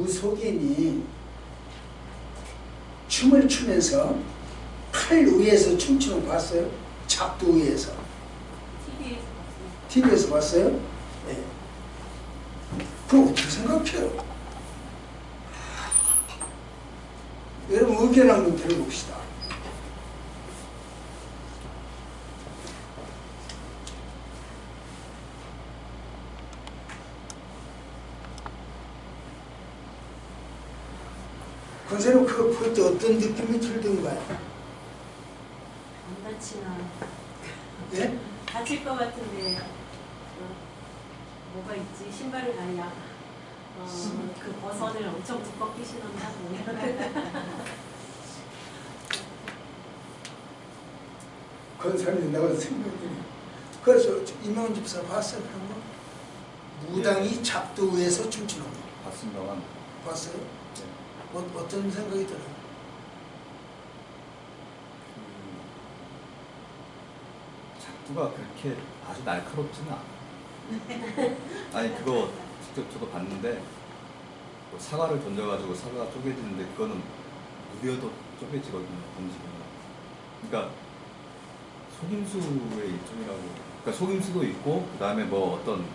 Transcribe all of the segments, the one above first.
무속인이 춤을 추면서 팔 위에서 춤추는 거 봤어요? 작두 위에서. TV에서 봤어요? 네. 그럼 어떻게 생각해요? 여러분 의견 한번 들어봅시다. 권사님 그것도 어떤 느낌이 들던가요? 안 다치나. 예? 다칠 것 같은데 뭐가 있지? 신발을 다냐? 그 버선을 엄청 두껍게 신었나? 권사님 내가 생각해. 그래서 이명훈 집사 봤어요 그런 거? 무당이 작두 위에서 춤추는 거. 봤습니다만. 봤어요? 네. 어떤 생각이 들어요? 작두가 그렇게 아주 날카롭지는 않아. 아니 그거 직접 저도 봤는데 뭐 사과를 던져가지고 사과가 쪼개지는데 그거는 누려도 쪼개지거든요. 던지면. 그러니까 속임수의 일종이라고. 그러니까 속임수도 있고 그 다음에 뭐 어떤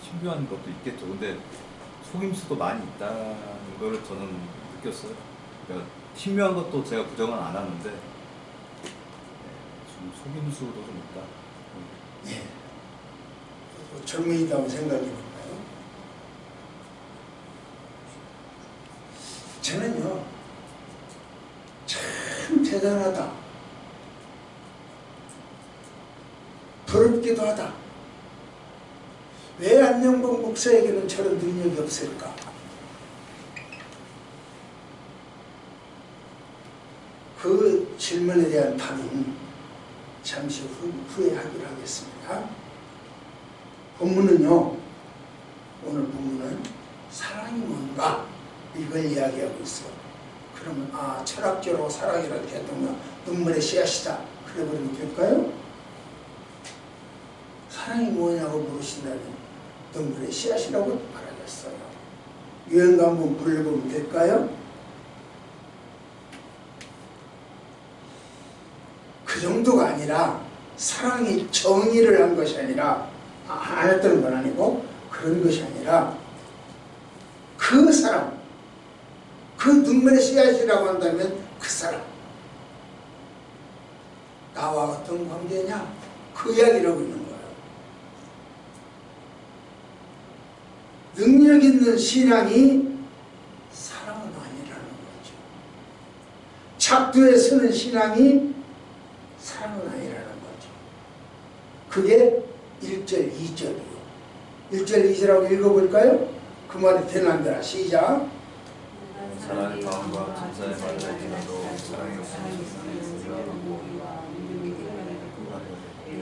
신비한 것도 있겠죠. 근데 속임수도 많이 있다는 걸 저는 느꼈어요. 그러니까 신묘한 것도 제가 부정은 안 하는데 좀 속임수도 좀 있다. 예. 젊은이다고 생각이 들어요. 저는요 참 대단하다, 부럽기도 하다. 왜 안녕봉 목사에게는 저런 능력이 없을까? 그 질문에 대한 답은 잠시 후에 하기로 하겠습니다. 본문은요, 오늘 본문은 사랑이 뭔가 이걸 이야기하고 있어요. 그러면 철학적으로 사랑이라고 했던 눈물의 씨앗이다 그래버리면 될까요? 사랑이 뭐냐고 물으신다면 눈물의 씨앗이라고 말하겠어요. 유행가 한번 불러보면 될까요? 그 정도가 아니라 사랑이 정의를 한 것이 아니라 안 했던 건 아니고 그런 것이 아니라 그 사람, 그 눈물의 씨앗이라고 한다면 그 사람 나와 어떤 관계냐 그 이야기를 하고 있는 거예요. 능력 있는 신앙이 사랑은 아니라는 거죠. 작두에 서는 신앙이 사랑은 아니라는 거죠. 그게 1절, 2절이요. 1절, 2절하고 읽어볼까요? 그 말이 되는데라. 시작. 사랑의 마음과 천사의 말을 지나도 사랑이 없으면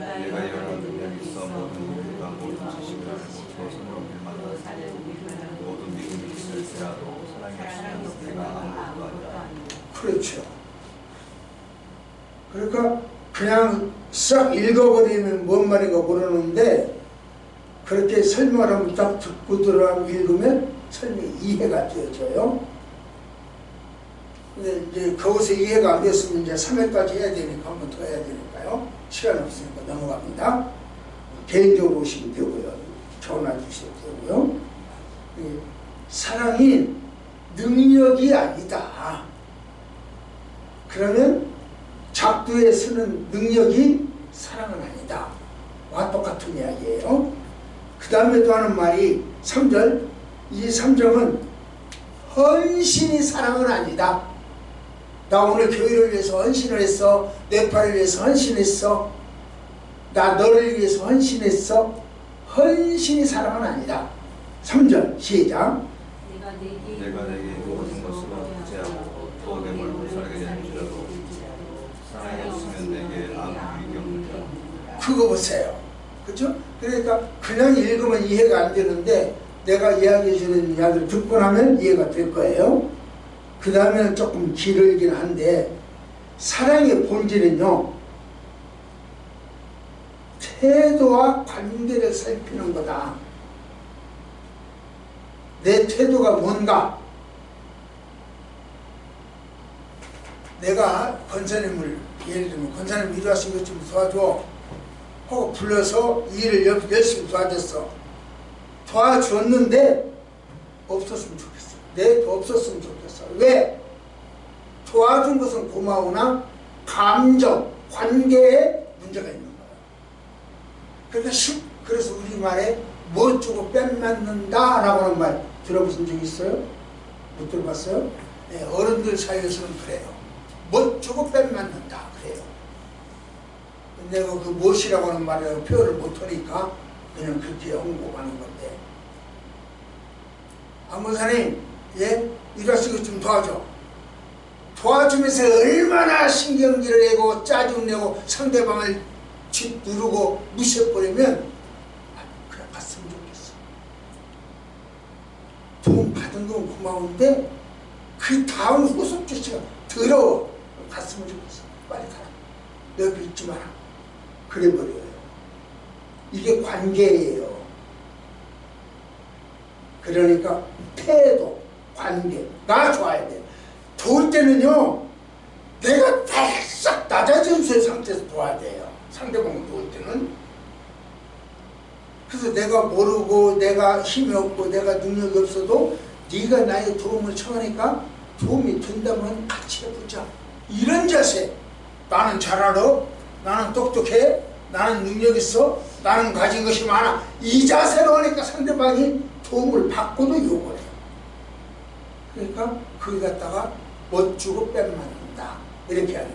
내가 이런 능력이 있어 모든 일과 모든 지식을 알고 서로 밀만하고 모든 믿음이 있을지라도 사랑이 없으면 내가 아무것도 아니라. 그렇죠. 그러니까 그냥 싹 읽어버리면 뭔 말인가 모르는데 그렇게 설명을 하면 딱 듣고 들어가고 읽으면 설명이 이해가 되어져요. 근데 이제 거기서 이해가 안 됐으면 이제 3회까지 해야 되니까 한 번 더 해야 되니까요. 시간 없으니까 넘어갑니다. 개인적으로 오시면 되고요. 전화 주셔도 되고요. 사랑이 능력이 아니다. 그러면 작두에 서는 능력이 사랑은 아니다. 와 똑같은 이야기예요. 그 다음에 또 하는 말이 3절. 이 3절은 헌신이 사랑은 아니다. 나 오늘 교회를 위해서 헌신을 했어. 네팔을 위해서 헌신했어. 나 너를 위해서 헌신했어. 헌신이 사랑은 아니다. 3절 시작. 내가 내게 모든 것으로 부재하고 또 내 멀고 살게 될지라도 사랑이 없으면 내게 아무 유익이 없느니라. 그거 보세요. 그죠? 그러니까 그냥 읽으면 이해가 안 되는데 내가 이야기해 주는 이야기를 듣고 나면 이해가 될 거예요. 그 다음에는 조금 길긴 한데 사랑의 본질은요 태도와 관계를 살피는 거다. 내 태도가 뭔가. 내가 권사님을 예를 들면 권사님 이리 와서 이것 좀 도와줘 하고 불러서 일을 열심히 도와줬어. 도와줬는데 없었으면 좋겠어. 내 없었으면 좋겠어. 왜? 도와준 것은 고마우나 감정, 관계에 문제가 있는 거야. 그래서 우리말에 못 주고 뺨 맞는다 라고 하는 말 들어보신 적 있어요? 못 들어봤어요? 네, 어른들 사이에서는 그래요. 못 주고 뺨 맞는다 그래요. 내가 그 못이라고 하는 말을 표현을 못하니까 그냥 그렇게 홍보하는 건데. 안목사님, 예? 이럴수록 좀 도와줘. 도와주면서 얼마나 신경질을 내고 짜증내고 상대방을 짓누르고 무시해버리면 그래 갔으면 좋겠어. 도움 받은 건 고마운데 그 다음 후속 조치가 더러워. 갔으면 좋겠어. 빨리 가라. 여기 있지 마라. 그래버려요. 이게 관계예요. 그러니까 태도, 관계가 좋아야 돼요. 도울 때는요, 내가 딱 낮아진 상태에서 도와야 돼요. 상대방을 도울 때는. 그래서 내가 모르고 내가 힘이 없고 내가 능력이 없어도 네가 나의 도움을 청하니까 도움이 된다면 같이 해보자. 이런 자세. 나는 잘 알아. 나는 똑똑해. 나는 능력 있어. 나는 가진 것이 많아. 이 자세로 하니까 상대방이 도움을 받고도 욕을 해요. 그러니까 거기 갖다가 못 주고 뺨 맞는다. 이렇게 하는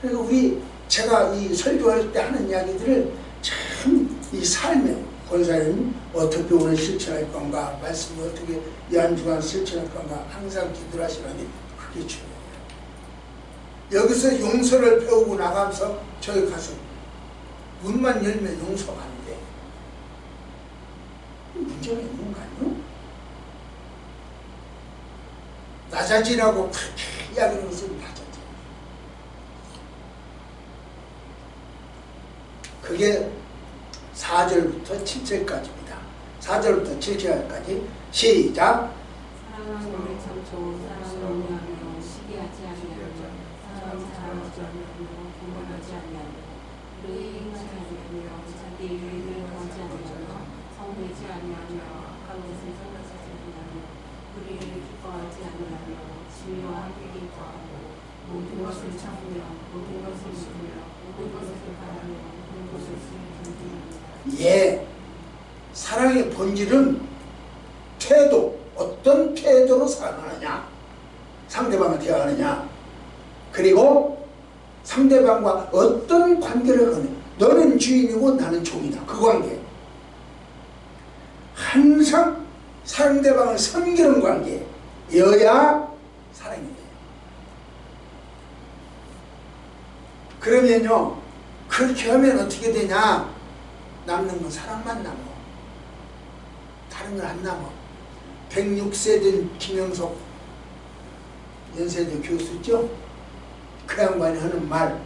거예요. 그러니까 제가 이 설교할 때 하는 이야기들을 참 이 삶에 권사님 어떻게 오늘 실천할 건가, 말씀을 어떻게 이 한 주간 실천할 건가 항상 기도를 하시라니 그게 중요해요. 여기서 용서를 배우고 나가면서 저기 가서 문만 열면 용서가 안 돼. 문제가 있는 거 아니에요? 낮아지라고 그렇게 이야기하는 것은 낮아져. 그게 4절부터 7절까지입니다. 4절부터 7절까지 시작. 사랑하는 우리 참 좋은 사랑을 의미하며 시기하지 아니하며 사랑하지 아니하며 분별하지 아니하며 우리의 행하지 아니하며 자기 유익을 구하지 아니하며 성내지 아니하며 악한 것을 생각하지 아니하며 우리를 기뻐하지 아니하며 진리와 함께 구하고 모든 것을 참으며 모든 것을 믿으며 모든 것을 바라며 모든 것을 존중하며. 예, 사랑의 본질은 태도, 어떤 태도로 사랑하느냐, 상대방을 대하느냐, 그리고 상대방과 어떤 관계를 하느냐. 너는 주인이고 나는 종이다. 그 관계. 항상 상대방을 섬기는 관계여야 사랑이 돼요. 그러면요, 그렇게 하면 어떻게 되냐? 남는 건 사랑만 남아. 다른 건 안 남아. 106세 된 김영석 연세대 교수죠? 그 양반이 하는 말,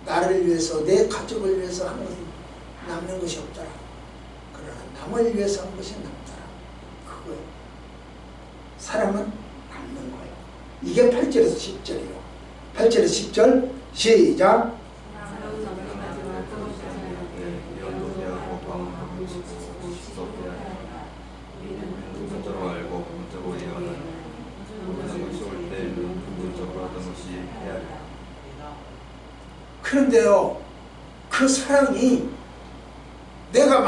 나를 위해서 내 가족을 위해서 한 것은 남는 것이 없더라. 그러나 남을 위해서 한 것이 남더라. 그거예요. 사랑은 남는 거예요. 이게 8절에서 10절이에요. 8절에서 10절 시작. 그런데요, 그 사랑이 내가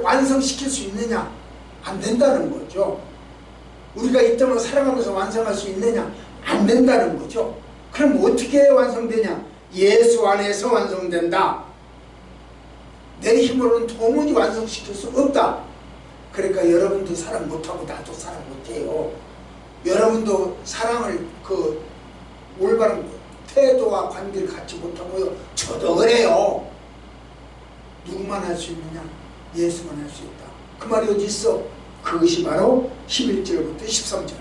완성시킬 수 있느냐? 안 된다는 거죠. 우리가 있다면 사랑하면서 완성할 수 있느냐? 안 된다는 거죠. 그럼 어떻게 완성되냐? 예수 안에서 완성된다. 내 힘으로는 도무지 완성시킬 수 없다. 그러니까 여러분도 사랑 못하고 나도 사랑 못해요. 여러분도 사랑을 올바른 태도와 관계를 갖지 못하고요. 저도 그래요. 누구만 할 수 있느냐? 예수만 할 수 있다. 그 말이 어디 있어? 그것이 바로 11절부터 13절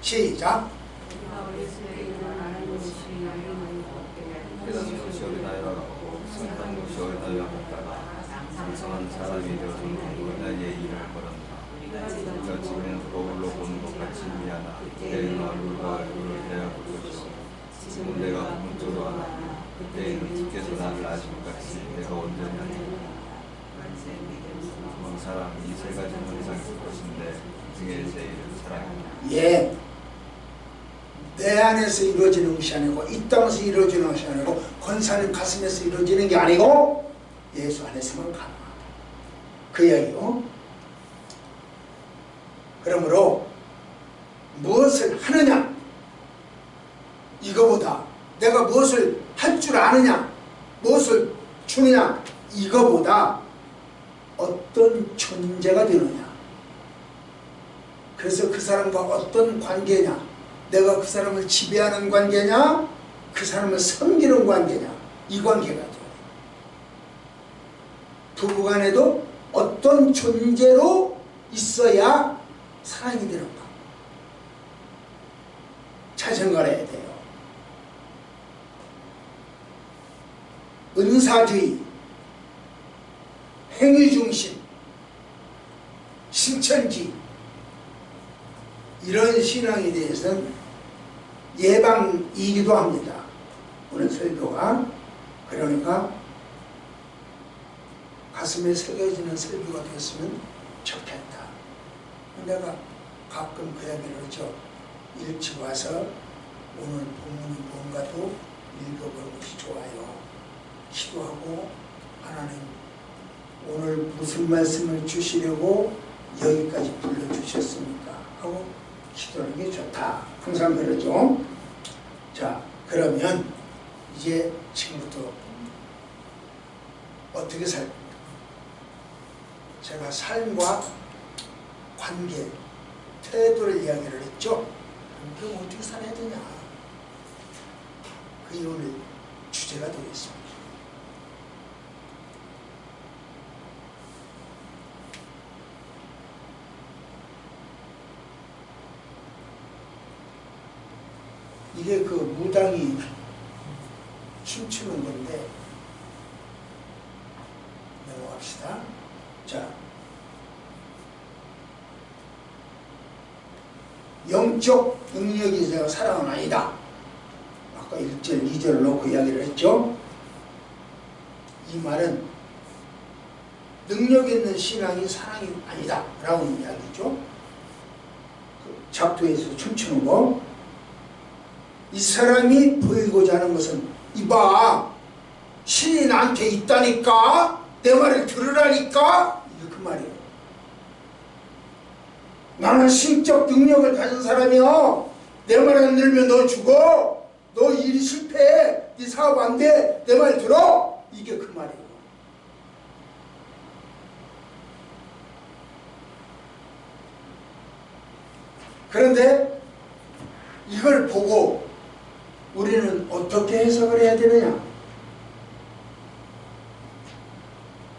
시작. 우리가 지금 거울로 보는 것 같이 미안하. 그때는 얼굴과 얼굴을 대하고 보시오. 지금 내가 문자로 하나. 그때는 주께서 나를 아실 것 같이 내가 온전히 하리라. 사랑 이 세 가지 문장이 있을 것인데 중에 제일 사랑입니다. 예. 내 안에서 이루어지는 것이 아니고 이 땅에서 이루어지는 것이 아니고 권사님 가슴에서 이루어지는 게 아니고 예수 안에서만 가능하다. 그 이야기요. 그러므로 무엇을 하느냐 이거보다 내가 무엇을 할 줄 아느냐 무엇을 주느냐 이거보다 어떤 존재가 되느냐 그래서 그 사람과 어떤 관계냐 내가 그 사람을 지배하는 관계냐 그 사람을 섬기는 관계냐 이 관계가 돼요. 부부간에도 어떤 존재로 있어야 사랑이 되는가 잘 생각해야 돼요. 은사주의, 행위중심, 실천주의 이런 신앙에 대해서는 예방이기도 합니다. 오늘 설교가 그러니까 가슴에 새겨지는 설교가 됐으면 좋겠다. 내가 가끔 그 이야기를 하죠. 일찍 와서 오늘 본문이 뭔가도 읽어보는 것이 좋아요. 기도하고 하나님 오늘 무슨 말씀을 주시려고 여기까지 불러주셨습니까? 하고 기도하는 게 좋다. 항상 그러죠. 자, 그러면 이제 지금부터 어떻게 살 제가 삶과 관계, 태도를 이야기를 했죠. 그럼 어떻게 살아야 되냐? 그게 오늘 주제가 되겠습니다. 이게 그 무당이 춤추는 건데 넘어갑시다. 자, 영적 능력이 제가 사랑은 아니다. 아까 1절, 2절을 놓고 이야기를 했죠. 이 말은 능력 있는 신앙이 사랑이 아니다 라고 이야기죠. 그 작두에서 춤추는 거. 이 사람이 보이고자 하는 것은 이봐 신이 나한테 있다니까 내 말을 들으라니까 이게 그 말이에요. 나는 신적 능력을 가진 사람이야. 내 말 안 들으면 너 죽어. 너 일이 실패해. 네 사업 안 돼. 내 말 들어. 이게 그 말이에요. 그런데 이걸 보고 우리는 어떻게 해석을 해야 되느냐?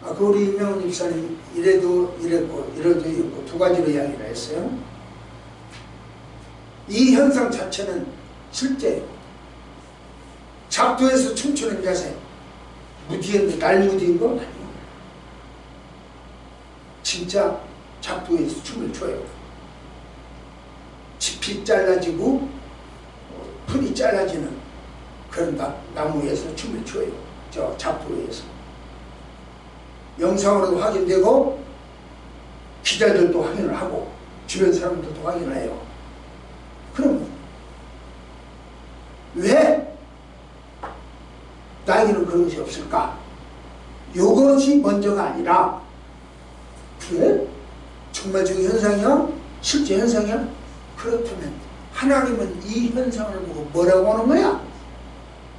아까 우리 임명훈 집사님 이래도 이랬고 이래도 있고 두 가지로 이야기를 했어요. 이 현상 자체는 실제 작두에서 춤추는 자세 무디인데 날무디인 거 아니에요. 진짜 작두에서 춤을 춰요. 잎이 잘라지고 풀이 잘라지는 그런 나무에서 춤을 춰요. 저 작두에서. 영상으로도 확인되고 기자들도 확인을 하고 주변 사람들도 확인을 해요. 그럼 왜 나에게는 그런 것이 없을까? 이것이 먼저가 아니라 그래? 정말 저게 현상이야? 실제 현상이야? 그렇다면 하나님은 이 현상을 보고 뭐라고 하는 거야?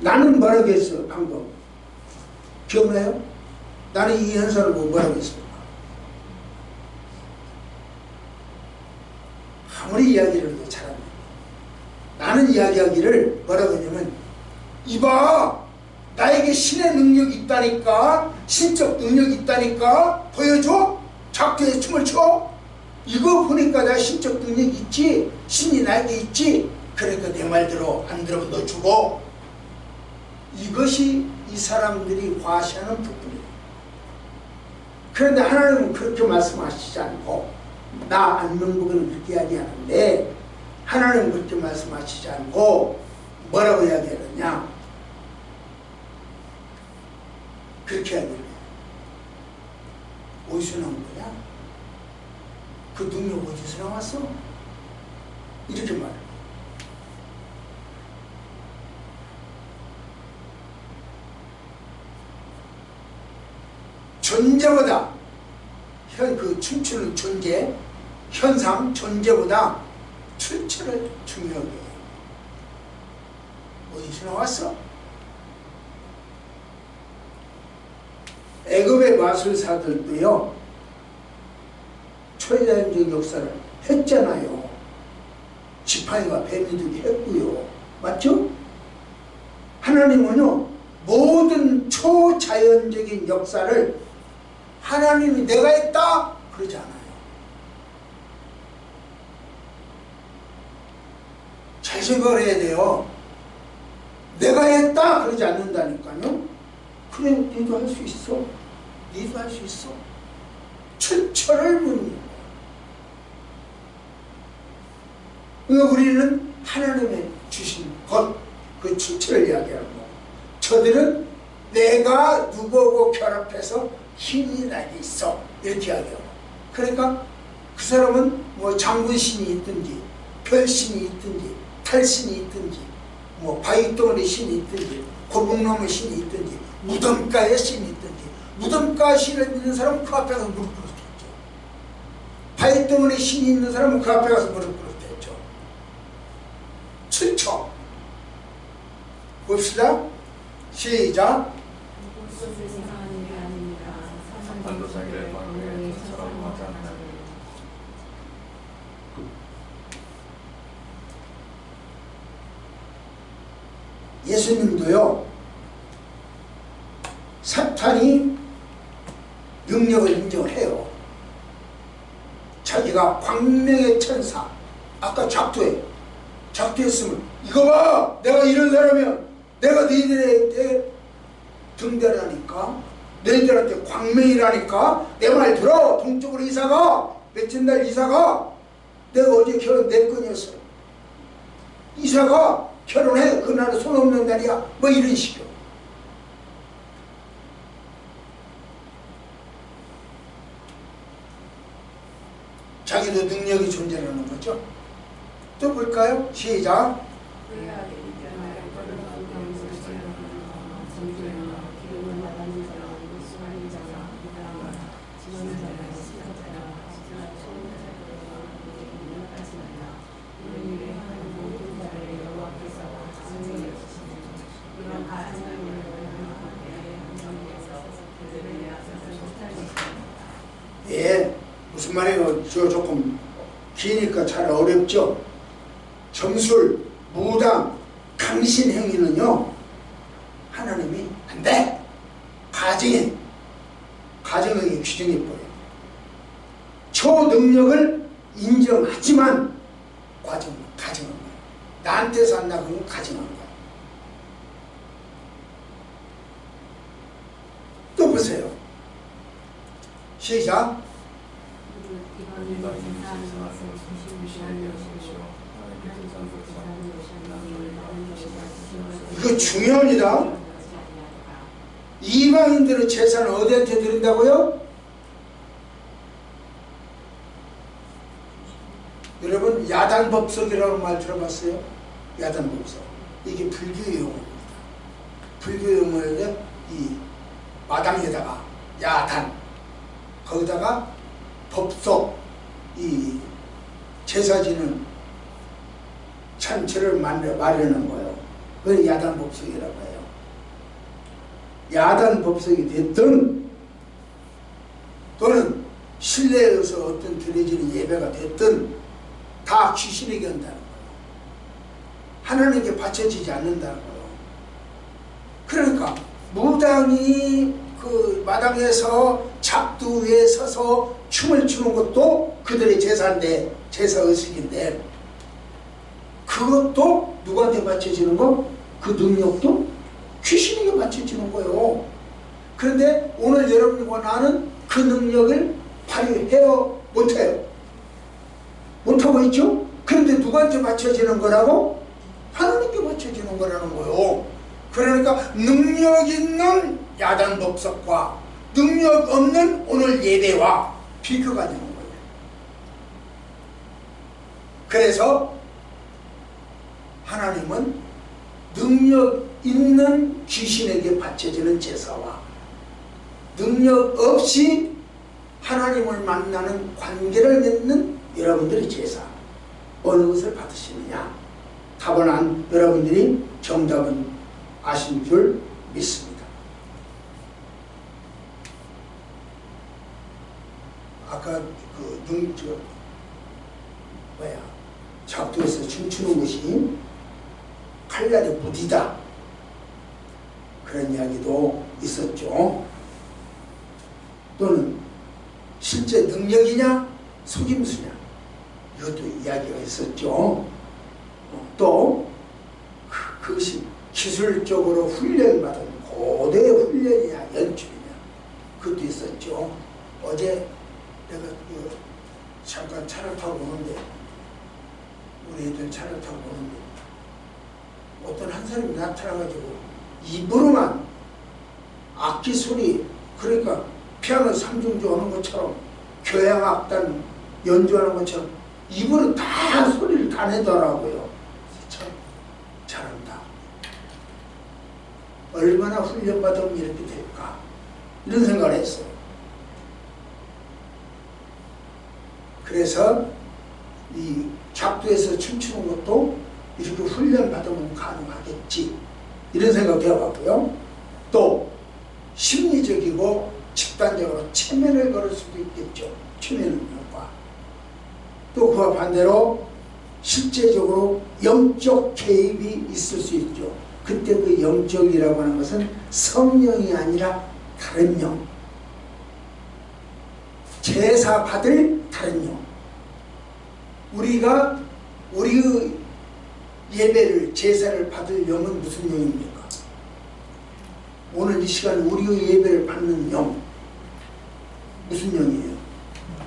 나는 뭐라고 했어 방금? 기억나요? 나는 이 현상을 보고 뭐라고 했습니까? 아무리 이야기를 해도 잘합니다. 나는 이야기하기를 뭐라고 했냐면 이봐 나에게 신의 능력이 있다니까 신적 능력이 있다니까 보여줘? 작두에 춤을 춰? 이거 보니까 나 신적 능력이 있지 신이 나에게 있지 그러니까 내 말 들어 안 들으면 너 죽어. 이것이 이 사람들이 과시하는 부분이에요. 그런데 하나님은 그렇게 말씀하시지 않고 나 안명복은 그렇게 이야기하는데 하나님 그렇게 말씀하시지 않고 뭐라고 이야기하느냐? 그렇게 이야기해요. 어디서 나온 거냐? 그 능력 어디서 나왔어? 이렇게 말해요. 존재보다 그 춤추는 존재, 현상, 존재보다 출처를 중요하게 해요. 어디서 나왔어? 애굽의 마술사들도요, 초자연적 역사를 했잖아요. 지팡이와 뱀이들이 했고요. 맞죠? 하나님은요, 모든 초자연적인 역사를 하나님이 내가 했다? 그러지 않아요. 잘 생각을 해야 돼요. 내가 했다? 그러지 않는다니까요. 그래, 니도 할 수 있어. 니도 할 수 있어. 출처를 묻는 거예요. 그러니까 우리는 하나님의 주신 것, 그 출처를 이야기하는 거. 저들은 내가 누구하고 결합해서 힘이 나게 있어. 이렇게 이야기하고. 그러니까 그 사람은 뭐 장군신이 있든지, 별신이 있든지, 탈신이 있든지, 뭐 바위덩어리 신이 있든지, 고목나무 신이 있든지, 무덤가의 신이 있든지, 무덤가 신을 믿는 사람은 그 앞에 가서 무릎 꿇었겠죠. 바위덩어리 신이 있는 사람은 그 앞에 가서 무릎 꿇었겠죠. 출처. 봅시다. 시작. 산도 자기를 바르게 저처럼 하지 않나요? 예수님도요, 사탄이 능력을 인정해요. 자기가 광명의 천사, 아까 작두했으면 이거 봐! 내가 이런 사람이야. 내가 너희들한테 등대라니까, 너희들한테 광명이라니까, 내 말 들어. 동쪽으로 이사가, 며칠 날 이사가, 내가 어제 결혼 내 건이었어. 이사가 결혼해. 그날은 손 없는 날이야. 뭐 이런 식이요. 자기도 능력이 존재하는 거죠. 또 볼까요? 시작. 예, 무슨 말이에요? 저 조금 기니까 잘 어렵죠? 점술, 무당, 강신 행위는요, 하나님이 안 돼! 가증인, 가정의 규정이 보여요. 초능력을 인정하지만 가증한 거예요. 나한테 산다 그러면 가증한 거예요. 또 보세요. 시작. 이거 중요합니다. 이방인들의 재산을 어디한테 드린다고요? 여러분, 야단법석이라는 말 들어봤어요? 야단법석. 이게 불교 용어입니다. 불교 용어인데, 이 마당에다가 야단, 거기다가 법석, 이 제사 지는 찬처를 마련한 거예요. 그걸 야단법석이라고 해요. 야단법석이 됐든 또는 실내에서 어떤 드려지는 예배가 됐든 다 귀신에게 한다는 거예요. 하나님께 바쳐지지 않는다는 거예요. 그러니까 무당이 그 마당에서 작두 위에 서서 춤을 추는 것도 그들의 제사인데, 제사 의식인데, 그것도 누구한테 바쳐지는 거? 그 능력도 귀신에게 바쳐지는 거예요. 그런데 오늘 여러분과 나는 그 능력을 발휘해요? 못해요? 바치라고 했죠. 그런데 누구한테 바쳐지는 거라고? 하나님께 바쳐지는 거라는 거요. 그러니까 능력 있는 야단 법석과 능력 없는 오늘 예배와 비교가 되는 거예요. 그래서 하나님은 능력 있는 귀신에게 바쳐지는 제사와 능력 없이 하나님을 만나는 관계를 맺는 여러분들의 제사, 어느 것을 받으시느냐? 답은 여러분들이 정답은 아신 줄 믿습니다. 아까 작두에서 춤추는 것이 칼날의 무디다, 그런 이야기도 있었죠. 또는 실제 능력이냐 속임수냐, 이것도 이야기가 있었죠. 또 그것이 기술적으로 훈련받은 고대 훈련이냐 연출이냐, 그것도 있었죠. 어제 내가 잠깐 차를 타고 오는데, 우리 애들 차를 타고 오는데 어떤 한 사람이 나타나가지고 입으로만 악기 소리, 그러니까 피아노 삼중조 하는 것처럼 교향악단 연주하는 것처럼 입으로 다 소리를 다 내더라고요. 참 잘한다. 얼마나 훈련받으면 이렇게 될까, 이런 생각을 했어요. 그래서 이 작두에서 춤추는 것도 이렇게 훈련받으면 가능하겠지, 이런 생각도 해봤고요. 또 심리적이고 집단적으로 체면을 걸을 수도 있겠죠. 체면 능력과. 또 그와 반대로 실제적으로 영적 개입이 있을 수 있죠. 그때 그 영적이라고 하는 것은 성령이 아니라 다른 영, 제사 받을 다른 영. 우리의 예배를, 제사를 받을 영은 무슨 영입니까? 오늘 이 시간 우리의 예배를 받는 영, 무슨 영이에요?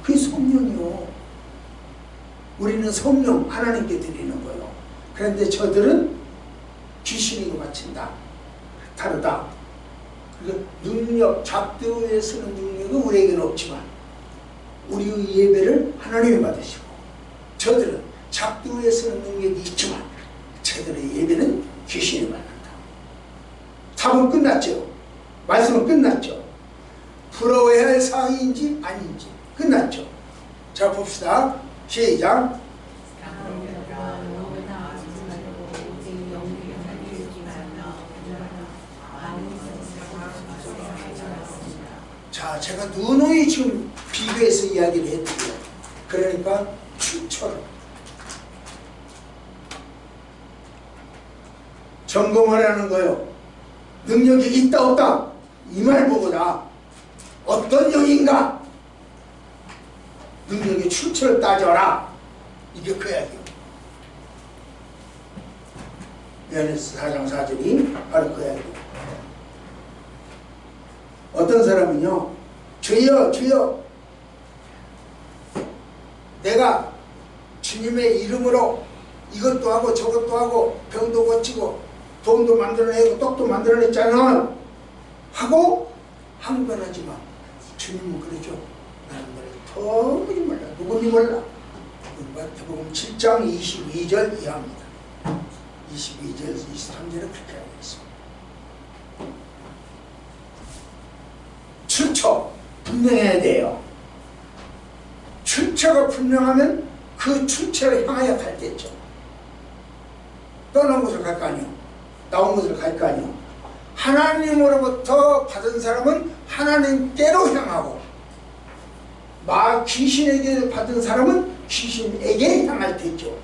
그게 성령이요. 우리는 성령 하나님께 드리는 거예요. 그런데 저들은 귀신에게 바친다. 다르다. 그러니까 능력, 작두에 쓰는 능력은 우리에게는 없지만 우리의 예배를 하나님이 받으시고, 저들은 작두에 쓰는 능력이 있지만 저들의 예배는 귀신이 받는다. 답은 끝났죠. 말씀은 끝났죠. 부러워야 할 사항인지 아닌지 끝났죠. 자, 봅시다. 시작. 자, 제가 누누이 지금 비교해서 이야기를 해드려요. 그러니까 추천, 점검을 하는 거예요. 능력이 있다 없다, 이 말 보고다 어떤 영인가, 능력의 출처를 따져라, 이게 그 이야기예요. 요한일서 4장 4절이 바로 그 이야기예요. 어떤 사람은요, 주여 주여, 내가 주님의 이름으로 이것도 하고 저것도 하고 병도 고치고 돈도 만들어내고 떡도 만들어냈잖아 하고 한 건 하지만 주님은 그러죠. 나는 너를 도무지 몰라. 누군지 몰라. 마태복음 7장 22절 이하입니다. 22절 23절은 그렇게 하고 있습니다. 출처 분명해야 돼요. 출처가 분명하면 그 출처를 향하여 갈 때죠. 떠난 곳을 갈 거 아니요, 나온 곳을 갈 거 아니요. 하나님으로부터 받은 사람은 하나님께로 향하고, 귀신에게 받은 사람은 귀신에게 향할 때죠.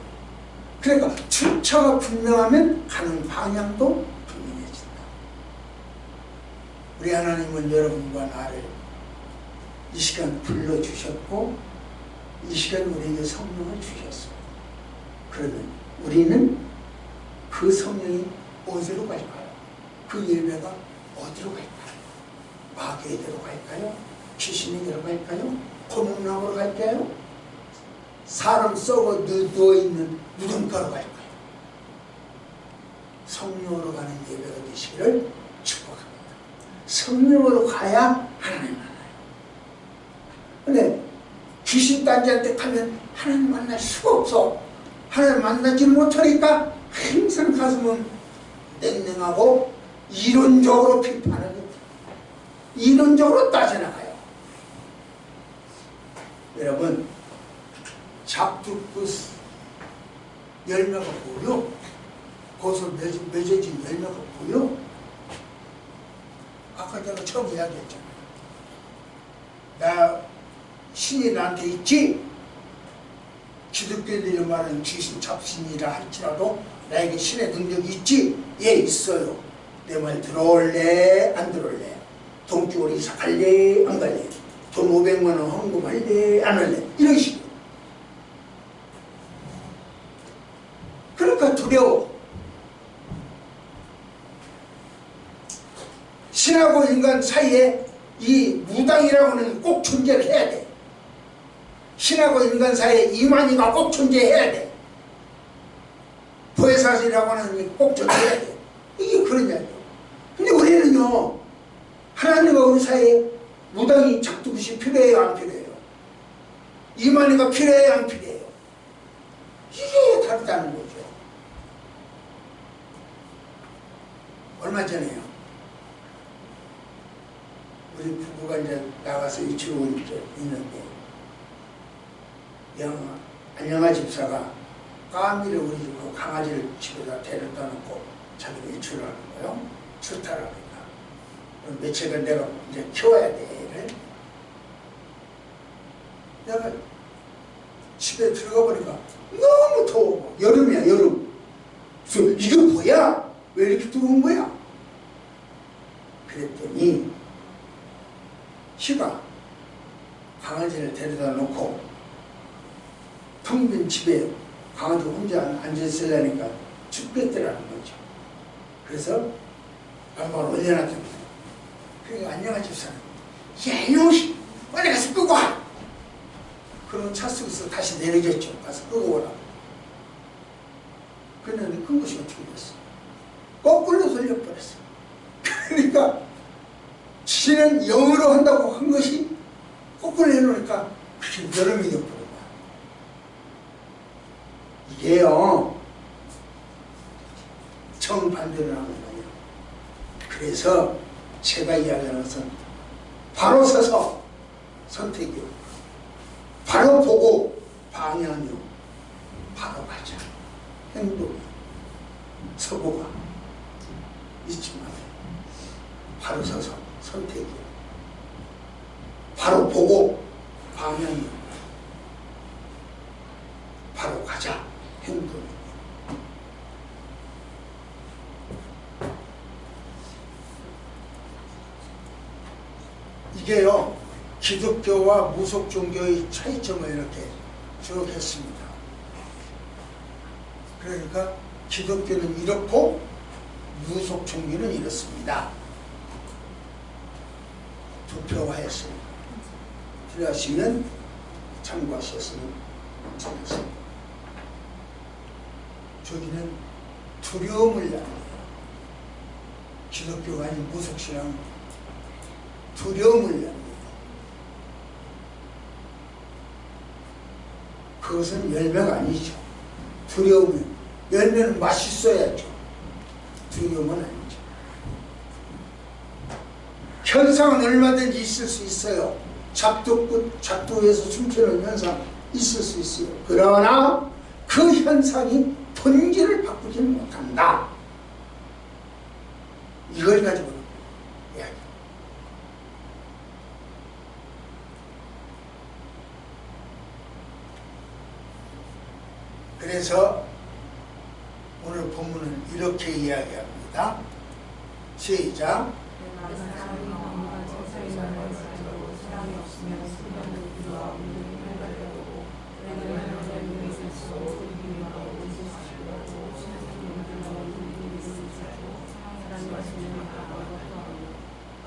그러니까 출처가 분명하면 가는 방향도 분명해진다. 우리 하나님은 여러분과 나를 이 시간 불러주셨고, 이 시간 우리에게 성령을 주셨습니다. 그러면 우리는 그 성령이 어디로 갈까요? 그 예배가 어디로 갈까요? 마귀에게로 갈까요? 귀신에게로 갈까요? 고문나무로 갈까요? 사람 썩어 누워있는 무덤가로 갈 거예요. 성령으로 가는 예배가 되시기를 축복합니다. 성령으로 가야 하나님 만나요. 근데 귀신 딴지한테 가면 하나님 만날 수가 없어. 하나님 만나지 못하니까 항상 가슴은 냉랭하고 이론적으로 비판하고 이론적으로 따져나가요. 여러분, 잡두꽃 열매가 보여? 거기서 맺어진 열매가 보여? 아까 제가 처음 이야기했잖아요. 나 신이 나한테 있지? 기독교인들이 말하는 귀신 잡신이라 할지라도 나에게 신의 능력이 있지? 예, 있어요. 내 말 들어올래? 안 들어올래? 동쪽으로 이사 갈래? 안 갈래? 돈 500만 원 헌금할래? 안 할래? 이런 식으로. 그러니까 두려워. 신하고 인간 사이에 이 무당이라고 하는 꼭 존재를 해야 돼. 신하고 인간 사이에 이만희가 꼭 존재해야 돼. 보혜사슬이라고 하는 게 꼭 존재해야 돼. 이게 그런 이야기예요. 근데 우리는요, 하나님과 우리 사이에 무당이 작두굿이 필요해요, 안 필요해요? 이만희가 필요해요, 안 필요해요? 이게 다르다는 거죠. 얼마 전에요, 우리 부부가 이제 나가서 일치로 있는데, 안영아 집사가 까미를 우리 집으로 강아지를 집에다 데려다 놓고 자기가 일출을 하는 거예요. 출타라니까. 며칠간 내가 이제 키워야 돼, 얘를. 내가 집에 들어가 보니까 너무 더워. 여름이야, 여름. 그래서 이게 뭐야? 왜 이렇게 뜨거운 거야? 그랬더니 시가 강아지를 데려다 놓고 텅 빈 집에 강아지 혼자 앉아있으려니까 춥겠더라는 거죠. 그래서 방방을 올려놨답니다. 그러니까 안녕하 집사는, 야 이놈이 빨리 가서 끄고 와! 그러면 차 속에서 다시 내려졌죠. 가서 끄고 오라. 그랬는데 끈 것이 어떻게 됐어? 거꾸로 돌려버렸어. 그러니까 신은 영으로 한다고 한 것이 거꾸로 해놓으니까 그게 여름이 되어버린 거야. 이게요, 정반대로 나오는 거예요. 그래서 제가 이야기하는 것은 바로 서서 선택이요, 바로 보고 방향이요, 바로 가자. 행동, 서보가 잊지 마세요. 바로 서서 선택이요, 바로 보고 방향이요, 바로 가자. 행동. 이게요, 기독교와 무속 종교의 차이점을 이렇게 쭉 했습니다. 그러니까 기독교는 이렇고 무속 종교는 이렇습니다. 도표화했습니다. 필요하시면 참고하셨으면 좋겠습니다. 저기는 두려움을 나타내요. 기독교가 아닌 무속신앙은 두려움을 나타내요. 그것은 열매가 아니죠. 두려움은, 열매는 맛있어야죠. 두려움은 아니죠. 현상은 얼마든지 있을 수 있어요. 잡두에서 춤추는 현상 있을 수 있어요. 그러나 그 현상이 본질을 바꾸지는 못한다. 이걸 가지고 이야기. 그래서 오늘 본문은 이렇게 이야기합니다. 시작.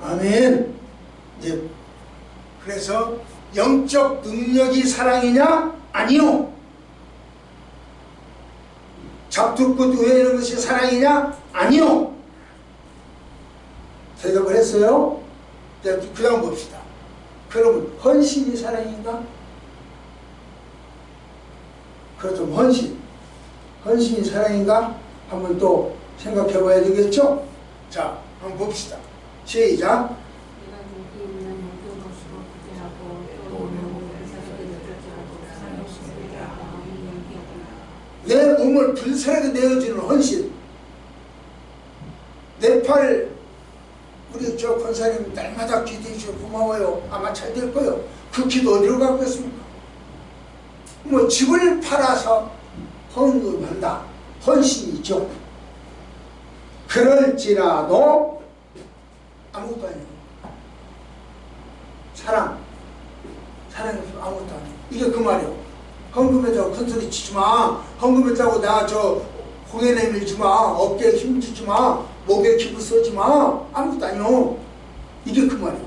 아멘. 이제 그래서 영적 능력이 사랑이냐? 아니요. 잡두꽃 위에 있는 것이 사랑이냐? 아니요. 대답을 했어요. 그 다음 봅시다. 그러면 헌신이 사랑인가? 그렇다면 헌신이 사랑인가? 한번 또 생각해 봐야 되겠죠? 자, 한번 봅시다. 시작. 내가 눈이 있는 모든 것으로 구제하고 또 몸을 불사르게 내어주고 사랑이 없으리라 마음이 연기하구나. 내 몸을 불살하게 내어주는 헌신. 내 팔, 우리 저 권사님 날마다 기도해 주셔서 고마워요. 아마 잘 될 거예요. 그 기도 어디로 갖고 있습니까? 뭐 집을 팔아서 헌금한다. 헌신이죠. 그럴지라도 아무것도 아니에요. 사랑이 없으면 아무것도 아니에요. 이게 그 말이에요. 헌금했다고 큰소리 치지 마. 헌금했다고 나 저 고개 내밀지 마. 어깨에 힘 주지 마. 목에 기부 쓰지 마. 아무것도 아니요. 이게 그 말이에요.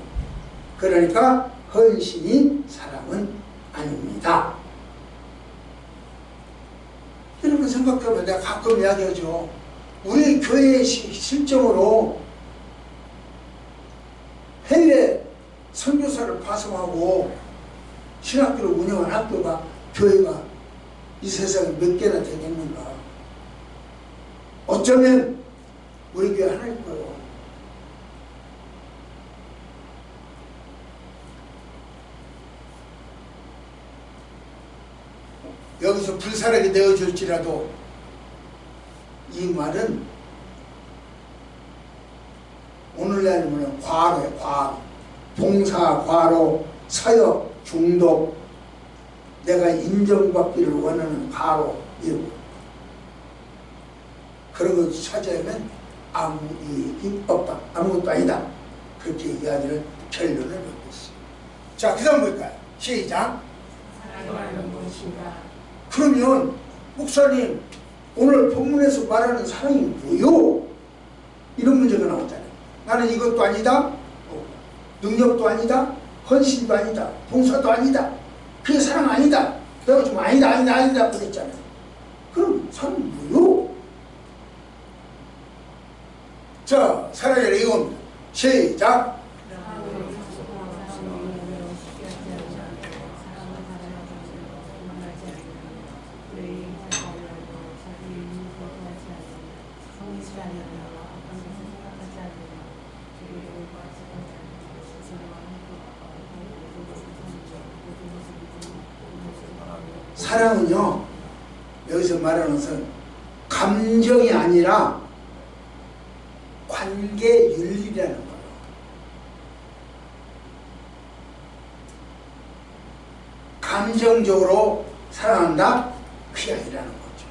그러니까 헌신이 사랑은 아닙니다. 여러분 생각해보면 내가 가끔 이야기하죠. 우리 교회의 실정으로 해외 선교사를 파송하고 신학교를 운영한 학교가 교회가 이 세상에 몇 개나 되겠는가. 어쩌면 우리 교회 하나일 거예요. 여기서 불사르게 내어줄지라도 이 말은 오늘날은 과로예요. 과로. 봉사, 과로, 서역, 중독, 내가 인정받기를 원하는 과로, 이런 거. 그런 것을 찾아야면 아무 이익이 없다. 아무것도 아니다. 그렇게 이야기를 결론을 맺고 있습니다. 자, 그 다음 볼까요? 시작. 사랑이라는 무엇인가? 그러면 목사님 오늘 본문에서 말하는 사랑이 뭐요? 이런 문제가 나오잖아요. 나는 이것도 아니다. 능력도 아니다. 헌신도 아니다. 봉사도 아니다. 그게 사랑 아니다. 내가 좀 아니다 그랬잖아요. 그럼 사랑이 뭐요? 자, 사랑이라 이겁니다. 시작. 사랑은요, 여기서 말하는 것은 감정이 아니라 관계윤리라는 거예요. 감정적으로 사랑한다? 그게 아니라는 거죠.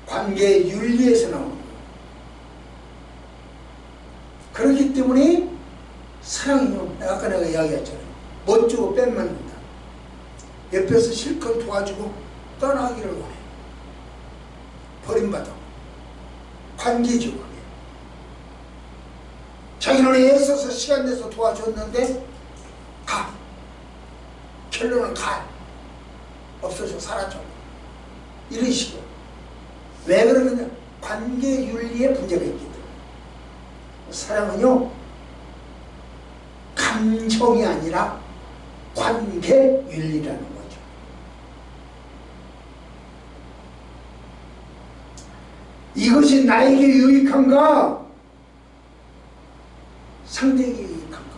관계윤리에서 나오는 거예요. 그렇기 때문에 사랑이요, 아까 내가 이야기했잖아요. 못 주고 뺏만든다. 옆에서 실컷 도와주고 떠나기를 원해. 버림받아. 관계죠, 그게. 자기는 애써서 시간 내서 도와줬는데 가. 결론은 가. 없어져, 사라져. 이런 식으로. 왜 그러느냐? 관계윤리에 문제가 있기 때문에. 사랑은요, 감정이 아니라 관계윤리라는 거죠. 이것이 나에게 유익한가? 상대에게 유익한가?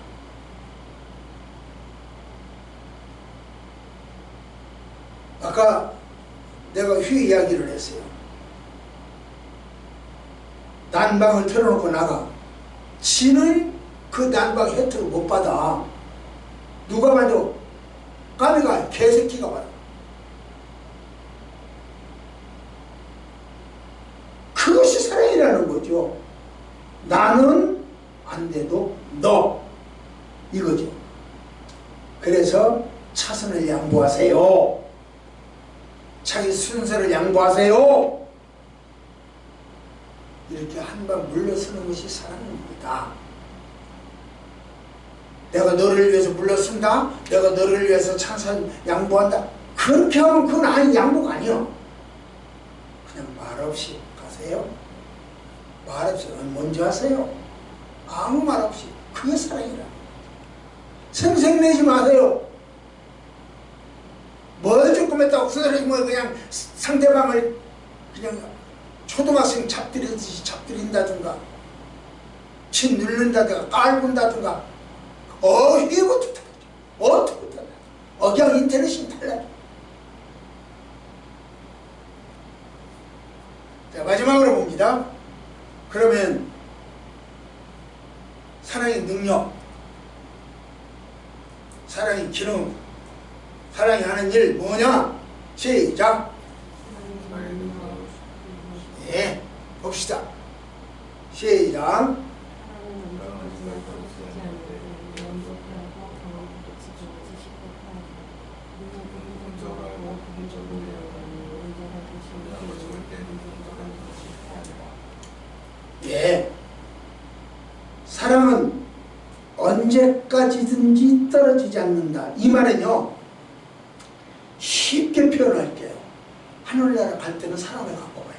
아까 내가 휴 이야기를 했어요. 난방을 틀어놓고 나가. 지는 그 난방 혜택을 못 받아. 누가 받아? 까미가, 개새끼가 받아. 그것이 사랑이라는 거죠. 나는 안 돼도 너, 이거죠. 그래서 차선을 양보하세요. 자기 순서를 양보하세요. 이렇게 한방 물러서는 것이 사랑입니다. 내가 너를 위해서 물러선다. 내가 너를 위해서 찬선 양보한다. 그렇게 하면 그건 양보가 아니야. 없이 가세요? 말 없이 먼저 하세요. 아무 말 없이. 그게 사랑이라. 생색내지 마세요. 뭘 조금 했다고 뭐 그냥 상대방을 그냥 초등학생 잡들이듯이 잡들인다든가 침 누른다든가 깔군다든가 이것도 달라져. 어떻게 달라져. 억양 인터넷이 달라져. 자, 마지막으로 봅니다. 그러면 사랑의 능력, 사랑의 기능, 사랑이 하는 일 뭐냐? 시작. 네, 봅시다. 시작. 예, 사랑은 언제까지든지 떨어지지 않는다. 이 말은요, 쉽게 표현할게요. 하늘나라 갈 때는 사랑을 갖고 가요.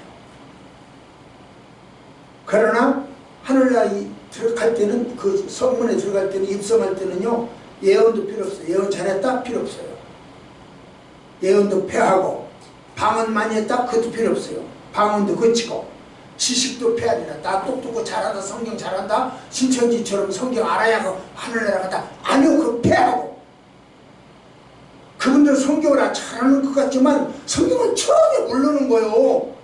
그러나 하늘나라에 들어갈 때는, 그 성문에 들어갈 때는, 입성할 때는요, 예언도 필요 없어요. 예언 잘했다? 필요 없어요. 예언도 폐하고, 방언 많이 했다? 그것도 필요 없어요. 방언도 거치고, 지식도 폐하리라. 나 똑똑하고 잘한다, 성경 잘한다, 신천지처럼 성경 알아야 하고 하늘나라 간다. 아니요, 그거 폐하고. 그분들 성경을 잘하는 것 같지만 성경을 처음에 모르는 거예요.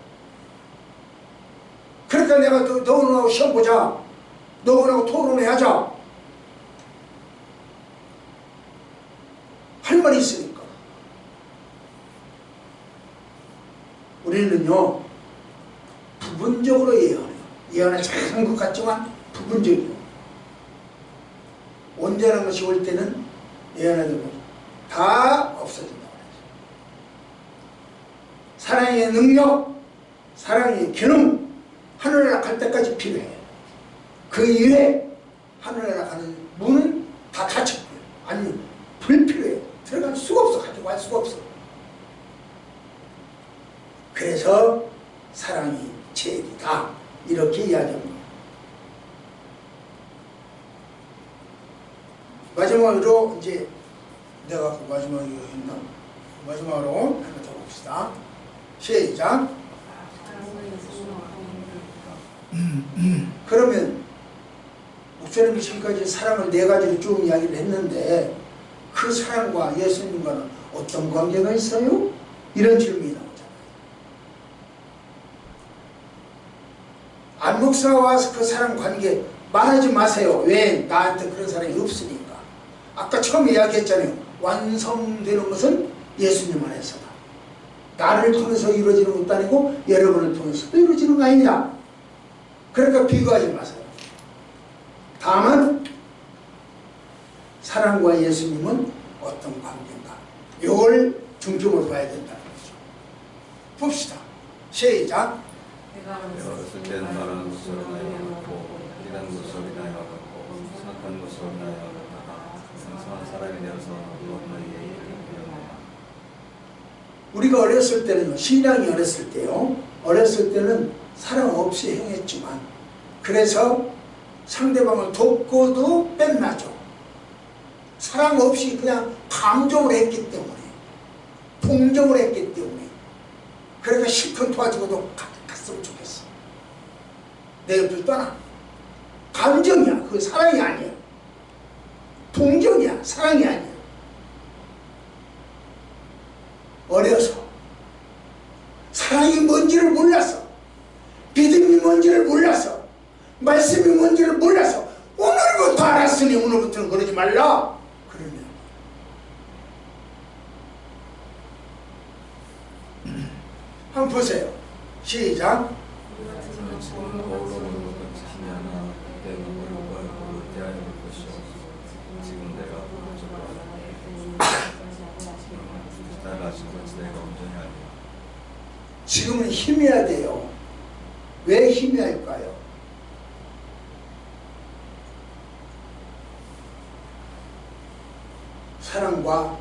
그러니까 내가 너하고 시험 보자, 너하고 토론해하자 할 말이 있으니까. 우리는요, 부분적으로 예언해요. 예언을 잘하는 것 같지만 부분적이요. 온전한 것이 올 때는 예언하는 다 없어진다. 사랑의 능력, 사랑의 기능, 하늘나라 갈 때까지 필요해요. 그 이외에 하늘나라 가는 문은 다 닫혔고요. 아니면 불필요해요. 들어갈 수가 없어. 가지고 갈 수가 없어. 그래서 사랑이 제일이다. 이렇게 이야기합니다. 마지막으로 이제 내가 그 마지막에 했나? 마지막으로 하나 더 봅시다. 시작. 그러면 목사님이 지금까지 사랑을 네 가지로 쭉 이야기를 했는데 그 사랑과 예수님과는 어떤 관계가 있어요? 이런 질문이 나오잖아요. 안 목사가 와서 그 사랑 관계 말하지 마세요. 왜? 나한테 그런 사랑이 없으니까. 아까 처음에 이야기했잖아요. 완성되는 것은 예수님 안에서다. 나를 통해서 이루어지는 것도 아니고 여러분을 통해서도 이루어지는 거 아니다. 그러니까 비교하지 마세요. 다만 사랑과 예수님은 어떤 관계인가, 이걸 중점으로 봐야 된다는 거죠. 봅시다. 시작. 내가 어렸을 때는 말하는 것을 나여갖고 일하는 것을 나여갖고 생각하는 것을 나여갖다가 상상한 사람이 되어서 너희에게 이르노라. 우리가 어렸을 때는요, 신앙이 어렸을 때요, 어렸을 때는 사랑 없이 행했지만 그래서 상대방을 돕고도 뺀나죠. 사랑 없이 그냥 감정을 했기 때문에, 동정을 했기 때문에. 그러니까 실컷 도와주고도 갔으면 좋겠어. 내 옆을 떠나. 감정이야. 그거 사랑이 아니야. 동정이야. 사랑이 아니야. 어려서 사랑이 뭔지를 몰라서, 믿음이 뭔지를 몰라서, 말씀이 뭔지를 몰라서 오늘부터 알았으니 오늘부터는 그러지 말라. 그러면 한번 보세요. 시작. 지금 거울로 보는 것 같이 하나 내가 너를 얼굴로 대하여 볼 것이요 지금 내가 나를 아신 것이 내가 온전히 알리라. 지금은 힘해야 돼요. 왜 힘해야 할까요? 사랑과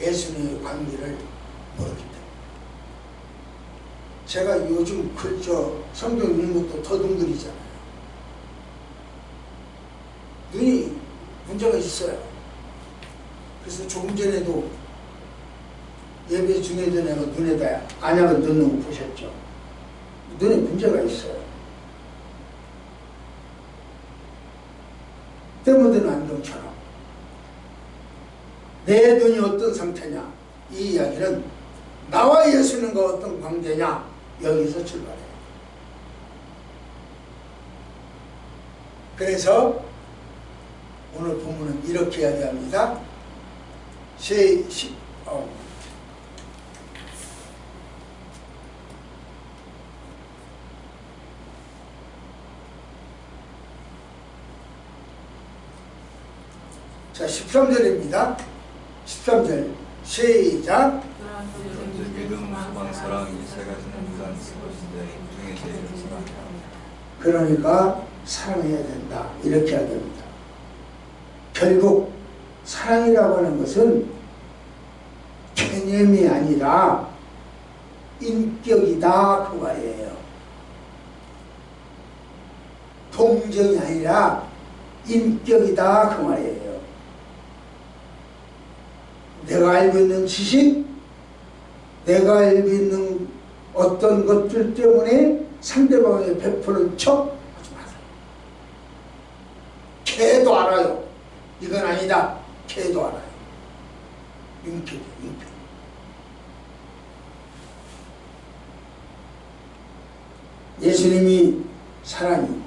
예수님의 관계를 모르기 때문에. 제가 요즘 성경 읽는 것도 더듬거리잖아요. 눈이 문제가 있어요. 그래서 조금 전에도 예배 중에도 내가 눈에다 안약을 넣는 거 보셨죠? 눈에 문제가 있어요. 때묻은 안경처럼. 내 눈이 어떤 상태냐? 이 이야기는 나와 예수님과 어떤 관계냐? 여기서 출발해요. 그래서 오늘 본문은 이렇게 이야기합니다. 자, 13절입니다. 13절 시작. 그런즉 믿음, 소망, 사랑 이 세 가지는 무단 것인데 중에 제일 사랑이라. 그러니까 사랑해야 된다. 이렇게 해야 됩니다. 결국 사랑이라고 하는 것은 개념이 아니라 인격이다 그 말이에요. 동정이 아니라 인격이다 그 말이에요. 내가 알고 있는 지식, 내가 알고 있는 어떤 것들 때문에 상대방에게 베푸는 척 하지 마세요. 걔도 알아요. 이건 아니다. 걔도 알아요. 윤필이에요. 윤필. 예수님이 사랑이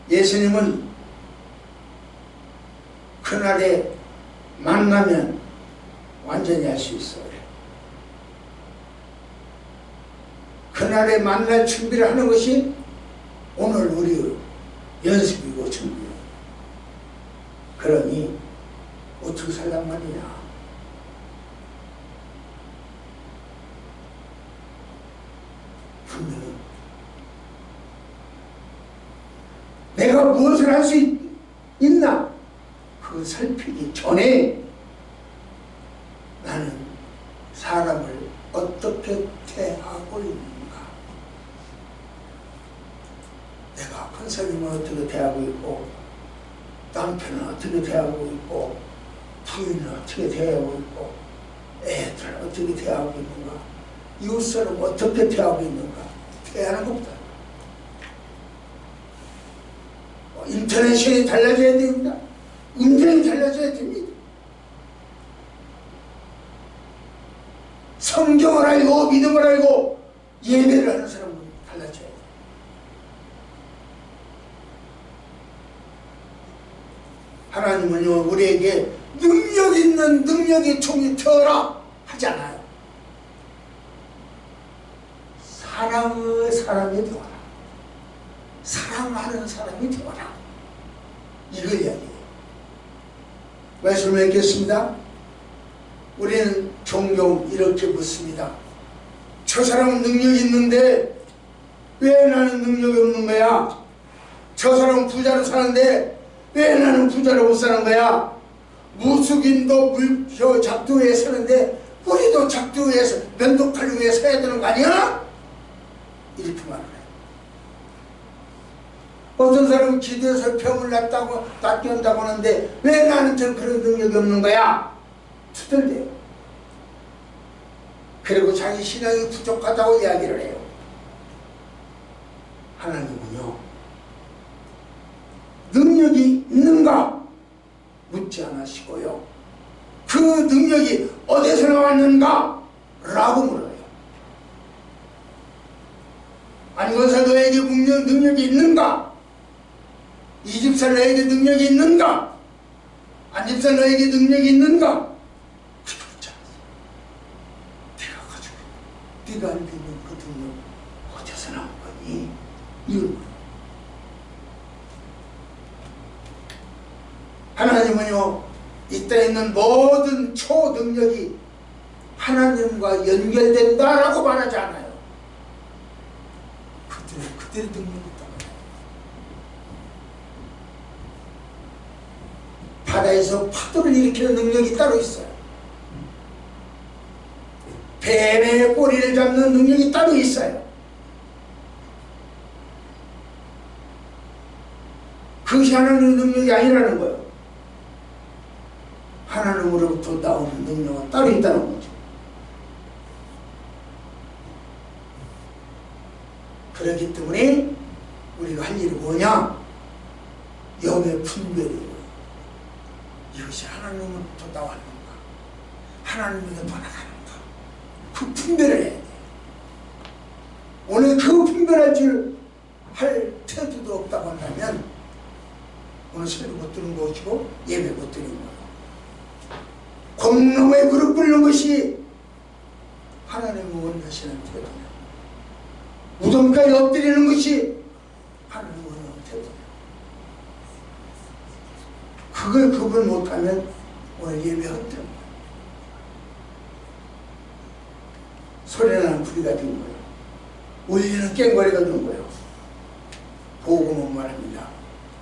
예수님은 그날에 만나면 완전히 알 수 있어요. 그날에 만날 준비를 하는 것이 오늘 우리 연습이고 준비예요. 그러니 어떻게 살란 말이냐. 분명히 내가 무엇을 할 수 있나? 그걸 살피기 전에 나는 사람을 어떻게 대하고 있는가? 내가 권사님은 어떻게 대하고 있고, 남편은 어떻게 대하고 있고, 부인은 어떻게 대하고 있고, 애들은 어떻게 대하고 있는가? 이웃사람 어떻게 대하고 있는가? 대하는 것보다 인터넷이 달라져야 됩니다. 운전이 달라져야 됩니다. 성경을 알고 믿음을 알고 예배를 하는 사람은 달라져야 돼요. 하나님은요 우리에게 능력 있는 능력의 종이 되어라 하지 않아요. 사랑의 사람이 되어라. 사랑하는 사람이 되어라. 이걸 이야기해요. 말씀을 읽겠습니다. 우리는 종종 이렇게 묻습니다. 저 사람은 능력이 있는데 왜 나는 능력이 없는 거야? 저 사람은 부자로 사는데 왜 나는 부자로 못 사는 거야? 무속인도 작두 위에 서는데 우리도 작두 위에서 면도칼 위에 서야 되는 거 아니야? 이렇게 말을 해요. 어떤 사람은 기도해서 병을 낫게 한다고 하는데 왜 나는 전 그런 능력이 없는 거야? 투덜대요. 그리고 자기 신앙이 부족하다고 이야기를 해요. 하나님은요 능력이 있는가 묻지 않으시고요 그 능력이 어디서 나왔는가 라고 물어요. 안건사 너에게 능력이 있는가? 이 집사 너에게 능력이 있는가? 안 집사 너에게 능력이 있는가? 그렇지 않아요. 네가 가지고 네가 알고 있는 그 능력 어디서 나온 거니? 이건 하나님은요 이 땅에 있는 모든 초능력이 하나님과 연결된다라고 말하지 않아요. 그들의 능력이 있다고 해요. 바다에서 파도를 일으키는 능력이 따로 있어요. 뱀의 꼬리를 잡는 능력이 따로 있어요. 그것이 하나님의 능력이 아니라는 거예요. 하나님으로부터 나오는 능력은 따로 있다는 거죠. 그렇기 때문에 우리가 할 일이 뭐냐? 영의 분별이에요. 이것이 하나님으로부터 나왔는가? 하나님에게 돌아가는가? 그 분별을 해야 돼요. 오늘 그 분별할 줄 할 태도도 없다고 한다면 오늘 세례 못 드는 것이고 예배 못 드리는 거예요. 공로에 무릎 꿇는 것이 하나님을 원하시는 태도예요. 무덤가에 엎드리는 것이 하나님을 원하는 태도예요. 그걸 구분 못하면 오늘 예배 헛된 거예요. 소리나는 부리가 된 거예요. 울리는 깽거리가 된 거예요. 복음은 말합니다.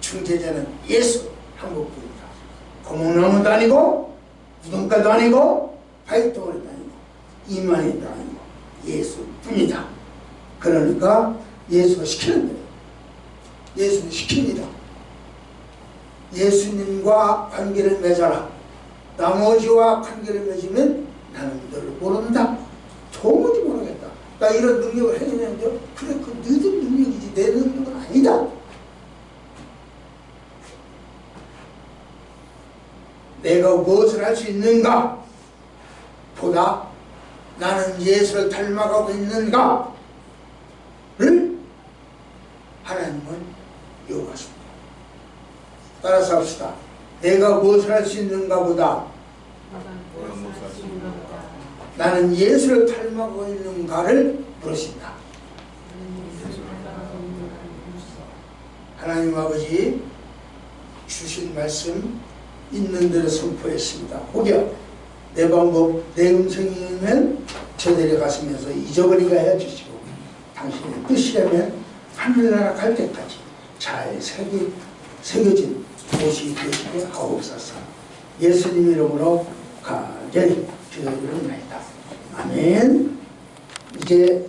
중재자는 예수 한국뿐이다. 고목나무도 아니고 무덤가도 아니고 바위덩어리도 아니고 이만희도 아니고 예수뿐이다. 그러니까 예수가 시키는 거예요. 예수는 시킵니다. 예수님과 관계를 맺어라. 나머지와 관계를 맺으면 나는 너를 모른다. 도무지 모르겠다. 나 이런 능력을 해내는데 그래 그 너희들 능력이지 내 능력은 아니다. 내가 무엇을 할 수 있는가 보다 나는 예수를 닮아가고 있는가를 하나님은 요구하십니다. 따라서 합시다. 내가 무엇을 할 수 있는가 보다 나는 예수를 닮아가고 있는가를 물으신다. 하나님 아버지 주신 말씀 있는 대로 선포했습니다. 혹여 내 방법, 내 음성이면 저들이 가시면서 잊어버리게 해 주시고 당신의 뜻이라면 하늘나라 갈 때까지 잘 새겨진 곳이 되시게 하옵소서. 예수님 이름으로 간절히 기도드립니다. 아멘. 이제